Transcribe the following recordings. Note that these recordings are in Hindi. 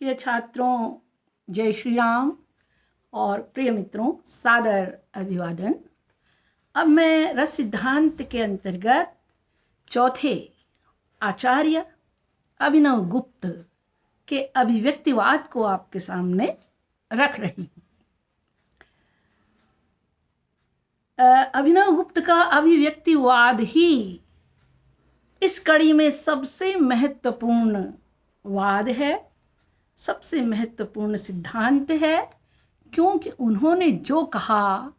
प्रिय छात्रों, जय श्री राम और प्रिय मित्रों, सादर अभिवादन। अब मैं रस सिद्धांत के अंतर्गत चौथे आचार्य अभिनव गुप्त के अभिव्यक्तिवाद को आपके सामने रख रही हूँ। अभिनव गुप्त का अभिव्यक्तिवाद ही इस कड़ी में सबसे महत्वपूर्ण वाद है, सबसे महत्वपूर्ण सिद्धांत है, क्योंकि उन्होंने जो कहा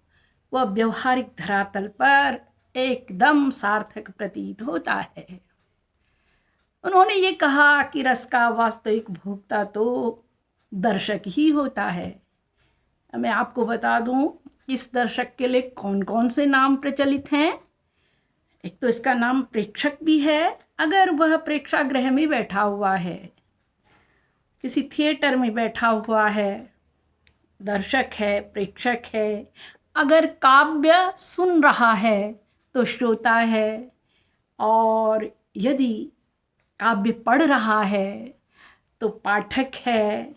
वह व्यवहारिक धरातल पर एकदम सार्थक प्रतीत होता है। उन्होंने ये कहा कि रस का वास्तविक भोक्ता तो दर्शक ही होता है। मैं आपको बता दूं, इस दर्शक के लिए कौन कौन से नाम प्रचलित हैं। एक तो इसका नाम प्रेक्षक भी है। अगर वह प्रेक्षागृह में बैठा हुआ है, किसी थिएटर में बैठा हुआ है, दर्शक है, प्रेक्षक है। अगर काव्य सुन रहा है तो श्रोता है, और यदि काव्य पढ़ रहा है तो पाठक है।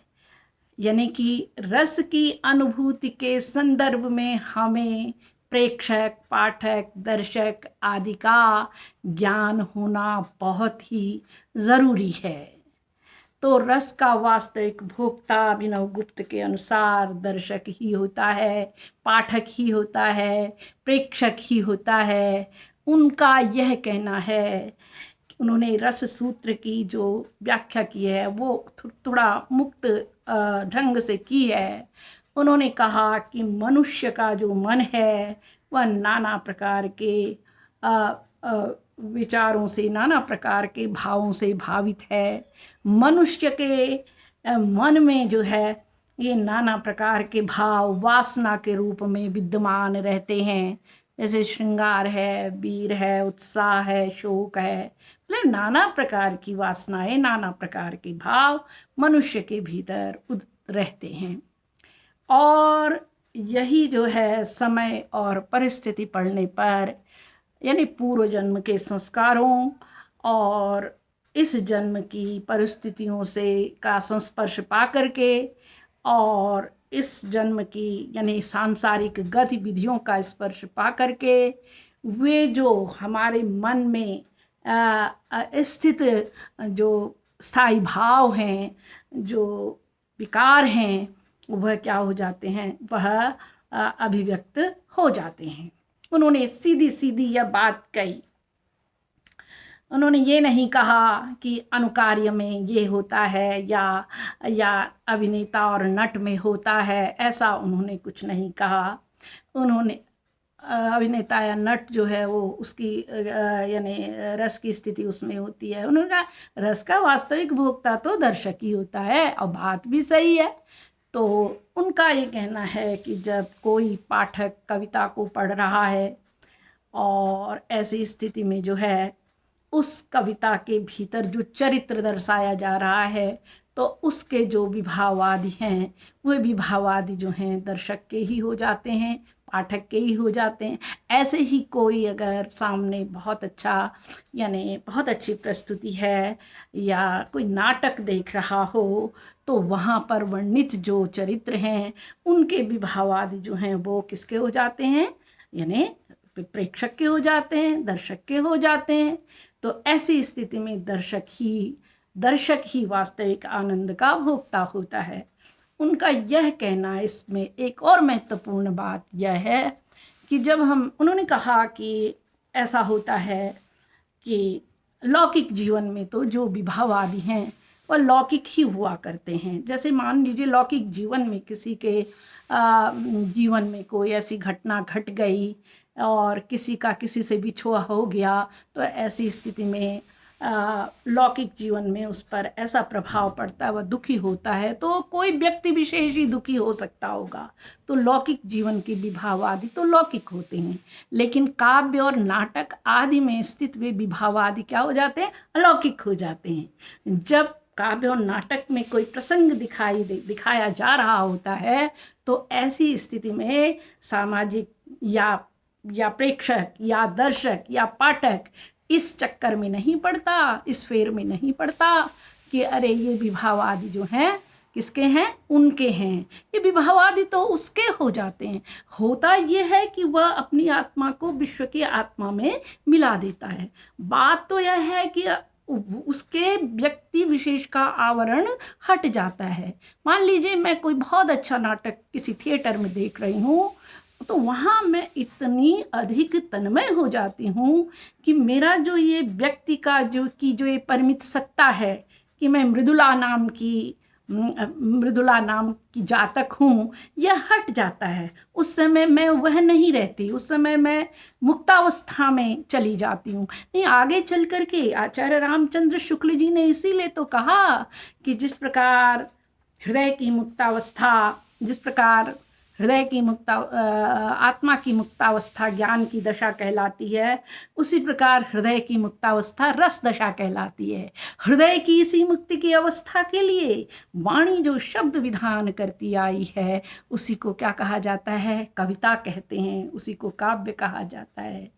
यानी कि रस की अनुभूति के संदर्भ में हमें प्रेक्षक, पाठक, दर्शक आदि का ज्ञान होना बहुत ही ज़रूरी है। तो रस का वास्तविक भोक्ता अभिनव गुप्त के अनुसार दर्शक ही होता है, पाठक ही होता है, प्रेक्षक ही होता है। उनका यह कहना है, उन्होंने रस सूत्र की जो व्याख्या की है वो थोड़ा मुक्त ढंग से की है। उन्होंने कहा कि मनुष्य का जो मन है वह नाना प्रकार के विचारों से, नाना प्रकार के भावों से भावित है। मनुष्य के मन में जो है ये नाना प्रकार के भाव वासना के रूप में विद्यमान रहते हैं। जैसे श्रृंगार है, वीर है, उत्साह है, शोक है, मतलब नाना प्रकार की वासनाएं, नाना प्रकार के भाव मनुष्य के भीतर रहते हैं। और यही जो है समय और परिस्थिति पड़ने पर, यानी पूर्व जन्म के संस्कारों और इस जन्म की परिस्थितियों से का संस्पर्श पा करके और इस जन्म की यानी सांसारिक गतिविधियों का स्पर्श पा करके वे जो हमारे मन में स्थित जो स्थायी भाव हैं, जो विकार हैं, वह क्या हो जाते हैं, वह अभिव्यक्त हो जाते हैं। उन्होंने सीधी सीधी यह बात कही। उन्होंने ये नहीं कहा कि अनुकार्य में ये होता है या अभिनेता और नट में होता है, ऐसा उन्होंने कुछ नहीं कहा। उन्होंने अभिनेता या नट जो है वो उसकी यानी रस की स्थिति उसमें होती है। उन्होंने कहा रस का वास्तविक भोक्ता तो दर्शक ही होता है, और बात भी सही है। तो उनका ये कहना है कि जब कोई पाठक कविता को पढ़ रहा है और ऐसी स्थिति में जो है उस कविता के भीतर जो चरित्र दर्शाया जा रहा है, तो उसके जो विभावादि हैं वे विभावादि जो हैं दर्शक के ही हो जाते हैं, पाठक के ही हो जाते हैं। ऐसे ही कोई अगर सामने बहुत अच्छा यानी बहुत अच्छी प्रस्तुति है या कोई नाटक देख रहा हो, तो वहाँ पर वर्णित जो चरित्र हैं उनके विभावादि जो हैं वो किसके हो जाते हैं, यानी प्रेक्षक के हो जाते हैं, दर्शक के हो जाते हैं। तो ऐसी स्थिति में दर्शक ही वास्तविक आनंद का भोक्ता होता है। उनका यह कहना, इसमें एक और महत्वपूर्ण बात यह है कि जब उन्होंने कहा कि ऐसा होता है कि लौकिक जीवन में तो जो विभावादि हैं वह लौकिक ही हुआ करते हैं। जैसे मान लीजिए लौकिक जीवन में किसी के जीवन में कोई ऐसी घटना घट गई और किसी का किसी से बिछुआ हो गया, तो ऐसी स्थिति में लौकिक जीवन में उस पर ऐसा प्रभाव पड़ता है, वह दुखी होता है। तो कोई व्यक्ति विशेष ही दुखी हो सकता होगा। तो लौकिक जीवन के विभाव आदि तो लौकिक होते हैं, लेकिन काव्य और नाटक आदि में स्थित वे विभाव आदि क्या हो जाते हैं, अलौकिक हो जाते हैं। जब काव्य और नाटक में कोई प्रसंग दिखाया जा रहा होता है, तो ऐसी स्थिति में सामाजिक या प्रेक्षक या दर्शक या पाठक इस चक्कर में नहीं पड़ता, इस फेर में नहीं पड़ता कि अरे ये विभाव आदि जो हैं किसके हैं? उनके हैं। ये विभावादि तो उसके हो जाते हैं। होता ये है कि वह अपनी आत्मा को विश्व की आत्मा में मिला देता है। बात तो यह है कि उसके व्यक्ति विशेष का आवरण हट जाता है। मान लीजिए मैं कोई बहुत अच्छा नाटक किसी थिएटर में देख रही हूँ, तो वहाँ मैं इतनी अधिक तन्मय हो जाती हूँ कि मेरा जो ये व्यक्ति का जो ये परिमित सत्ता है कि मैं मृदुला नाम की जातक हूँ, यह हट जाता है। उस समय मैं वह नहीं रहती, उस समय मैं मुक्तावस्था में चली जाती हूँ। नहीं, आगे चल करके आचार्य रामचंद्र शुक्ल जी ने इसीलिए तो कहा कि जिस प्रकार आत्मा की मुक्तावस्था ज्ञान की दशा कहलाती है, उसी प्रकार हृदय की मुक्तावस्था रस दशा कहलाती है। हृदय की इसी मुक्ति की अवस्था के लिए वाणी जो शब्द विधान करती आई है, उसी को क्या कहा जाता है? कविता कहते हैं, उसी को काव्य कहा जाता है।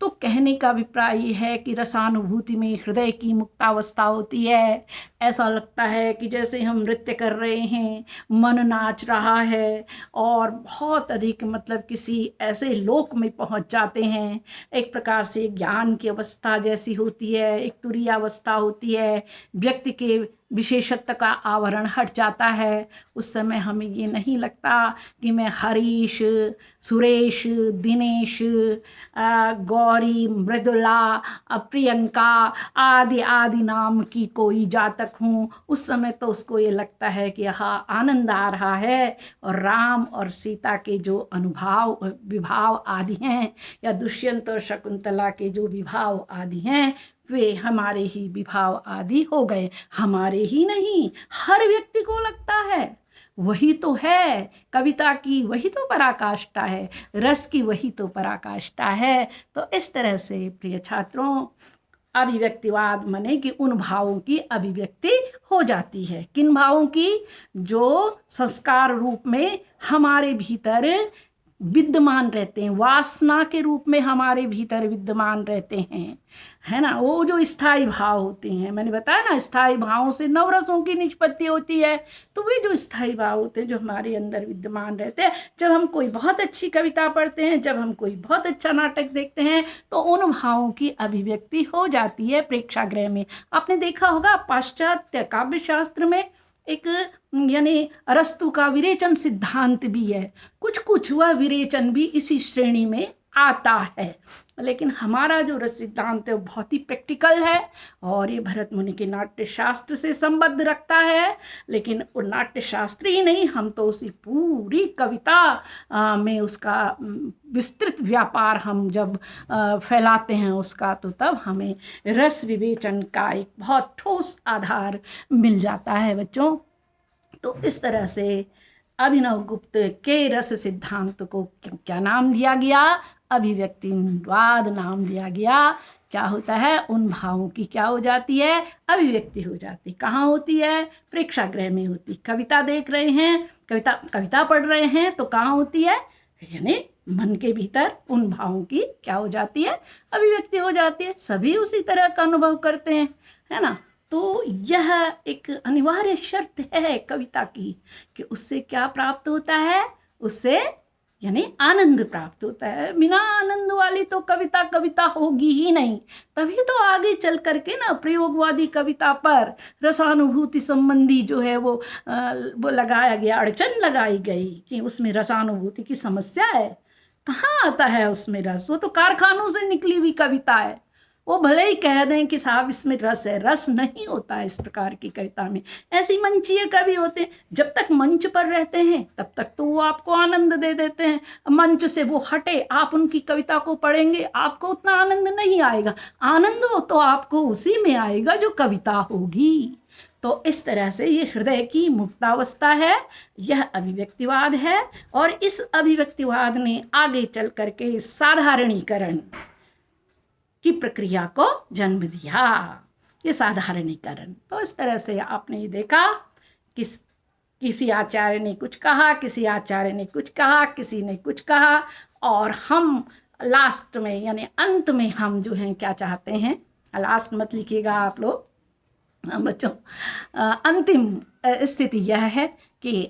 तो कहने का अभिप्राय ये है कि रसानुभूति में हृदय की मुक्तावस्था होती है। ऐसा लगता है कि जैसे हम नृत्य कर रहे हैं, मन नाच रहा है और बहुत अधिक मतलब किसी ऐसे लोक में पहुंच जाते हैं। एक प्रकार से ज्ञान की अवस्था जैसी होती है, एक तुरीय अवस्था होती है, व्यक्ति के विशेषत्व का आवरण हट जाता है। उस समय हमें ये नहीं लगता कि मैं हरीश, सुरेश, दिनेश, गौरी, मृदुला, प्रियंका आदि आदि नाम की कोई जातक हूँ। उस समय तो उसको ये लगता है कि हाँ, आनंद आ रहा है और राम और सीता के जो विभाव आदि हैं, या दुष्यंत और शकुंतला के जो विभाव आदि हैं, वे हमारे ही विभाव आदि हो गए। हमारे ही नहीं, हर व्यक्ति को लगता है। वही तो है कविता की, वही तो पराकाष्ठा है, रस की वही तो पराकाष्ठा है। तो इस तरह से प्रिय छात्रों, अभिव्यक्तिवाद माने कि उन भावों की अभिव्यक्ति हो जाती है। किन भावों की? जो संस्कार रूप में हमारे भीतर विद्यमान रहते हैं, वासना के रूप में हमारे भीतर विद्यमान रहते हैं, है ना। वो जो स्थायी भाव होते हैं, मैंने बताया ना, स्थायी भावों से नवरसों की निष्पत्ति होती है। तो वे जो स्थायी भाव होते हैं जो हमारे अंदर विद्यमान रहते हैं, जब हम कोई बहुत अच्छी कविता पढ़ते हैं, जब हम कोई बहुत अच्छा नाटक देखते हैं, तो उन भावों की अभिव्यक्ति हो जाती है प्रेक्षागृह में। आपने देखा होगा पाश्चात्य काव्य शास्त्र में एक यानी अरस्तु का विरेचन सिद्धांत भी है। कुछ कुछ वह विरेचन भी इसी श्रेणी में आता है। लेकिन हमारा जो रस सिद्धांत है वो बहुत ही प्रैक्टिकल है और ये भरत मुनि के नाट्य शास्त्र से संबद्ध रखता है। लेकिन वो नाट्य शास्त्र ही नहीं, हम तो उसी पूरी कविता में उसका विस्तृत व्यापार हम जब फैलाते हैं उसका, तो तब हमें रस विवेचन का एक बहुत ठोस आधार मिल जाता है बच्चों। तो इस तरह से अभिनव गुप्त के रस सिद्धांत को क्या नाम दिया गया? अभिव्यक्तिवाद नाम दिया गया। क्या होता है? उन भावों की क्या हो जाती है? अभिव्यक्ति हो जाती। कहाँ होती है? प्रेक्षागृह में होती। कविता देख रहे हैं, कविता पढ़ रहे हैं, तो कहाँ होती है? यानी मन के भीतर उन भावों की क्या हो जाती है? अभिव्यक्ति हो जाती है। सभी उसी तरह का अनुभव करते हैं, है ना। तो यह एक अनिवार्य शर्त है कविता की कि उससे क्या प्राप्त होता है? उससे यानी आनंद प्राप्त होता है। बिना आनंद वाली तो कविता होगी ही नहीं। तभी तो आगे चल करके ना प्रयोगवादी कविता पर रसानुभूति संबंधी जो है वो लगाया गया, अड़चन लगाई गई कि उसमें रसानुभूति की समस्या है। कहाँ आता है उसमें रस? वो तो कारखानों से निकली हुई कविता है। वो भले ही कह दें कि साहब इसमें रस है, रस नहीं होता है इस प्रकार की कविता में। ऐसी मंचीय कवि होते हैं, जब तक मंच पर रहते हैं तब तक तो वो आपको आनंद दे देते हैं। मंच से वो हटे, आप उनकी कविता को पढ़ेंगे, आपको उतना आनंद नहीं आएगा। आनंद हो तो आपको उसी में आएगा जो कविता होगी। तो इस तरह से ये हृदय की मुक्तावस्था है, यह अभिव्यक्तिवाद है। और इस अभिव्यक्तिवाद ने आगे चल करके साधारणीकरण की प्रक्रिया को जन्म दिया। ये साधारणीकरण। तो इस तरह से आपने ये देखा, किसी आचार्य ने कुछ कहा, किसी आचार्य ने कुछ कहा, किसी ने कुछ कहा, और हम लास्ट में यानी अंत में हम जो हैं क्या चाहते हैं, लास्ट मत लिखिएगा आप लोग, बच्चों, अंतिम स्थिति यह है कि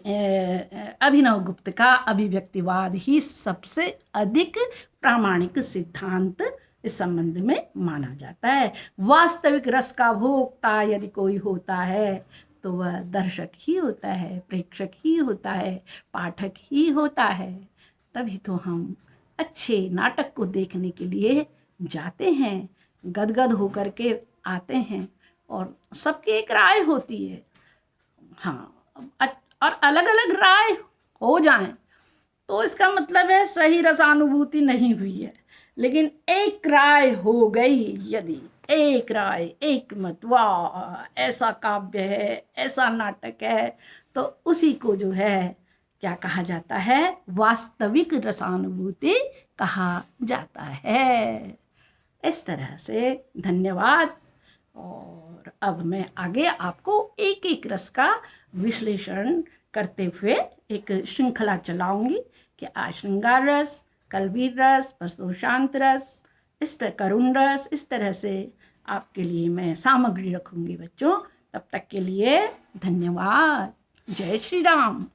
अभिनव गुप्त का अभिव्यक्तिवाद ही सबसे अधिक प्रामाणिक सिद्धांत इस संबंध में माना जाता है। वास्तविक रस का भोक्ता यदि कोई होता है तो वह दर्शक ही होता है, प्रेक्षक ही होता है, पाठक ही होता है। तभी तो हम अच्छे नाटक को देखने के लिए जाते हैं, गदगद होकर के आते हैं, और सबकी एक राय होती है। हाँ, और अलग अलग राय हो जाएं तो इसका मतलब है सही रसानुभूति नहीं हुई है। लेकिन एक राय हो गई, यदि एक राय, एक मत, वाह ऐसा काव्य है, ऐसा नाटक है, तो उसी को जो है क्या कहा जाता है, वास्तविक रसानुभूति कहा जाता है। इस तरह से धन्यवाद। और अब मैं आगे आपको एक एक रस का विश्लेषण करते हुए एक श्रृंखला चलाऊंगी कि आज श्रृंगार रस, कल वीर रस, परसों शांत रस, इस तरह करुण रस, इस तरह से आपके लिए मैं सामग्री रखूंगी बच्चों। तब तक के लिए धन्यवाद। जय श्री राम।